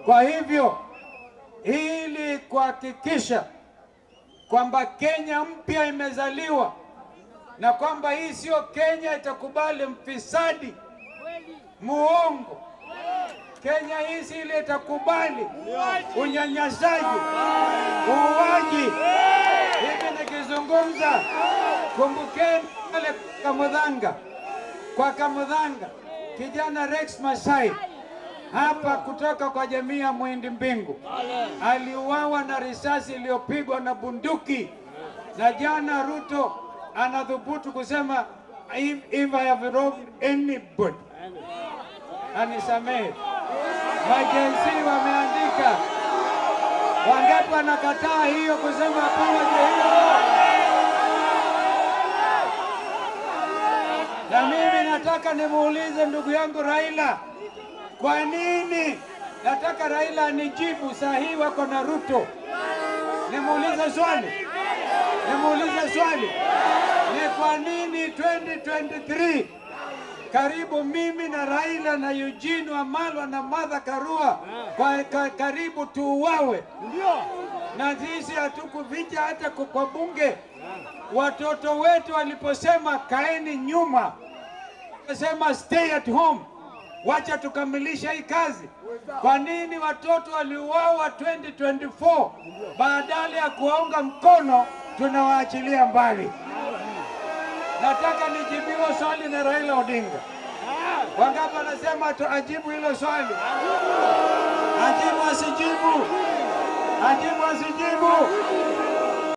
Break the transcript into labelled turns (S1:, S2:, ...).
S1: Kwa hivyo ili kuhakikisha kwamba Kenya mpya imezaliwa na kwamba hii sio Kenya itakubali mfisadi, muongo. Kenya hii si ile itakubali unyanyasaji, uuaji. Hivi nikizungumza, kumbukeni pale kwa Kamudhanga, kijana Rex Masai hapa kutoka kwa jamii ya Mwindi Mbingu aliuawa na risasi iliyopigwa na bunduki, na jana Ruto anadhubutu kusema if I have wronged anybody anisamehe. Majenzi wameandika, wangapi wanakataa hiyo kusema pamoja hiyo? Na mimi nataka nimuulize ndugu yangu Raila, kwa nini? Nataka Raila anijibu sahihi, wako na Ruto. Nimuulize swali, ni kwa nini 2023 karibu mimi na Raila na Eugene Wamalwa na Martha Karua karibu tuuawe, na sisi hatukuficha hata kwa bunge. Watoto wetu waliposema kaeni nyuma, wasema stay at home, wacha tukamilisha hii kazi. Kwa nini watoto waliuawa 2024 badala ya kuwaunga mkono tunawaachilia mbali? Nataka nijibiwe swali na Raila Odinga. Wangapi wanasema ajibu hilo swali? Ajibu asijibu?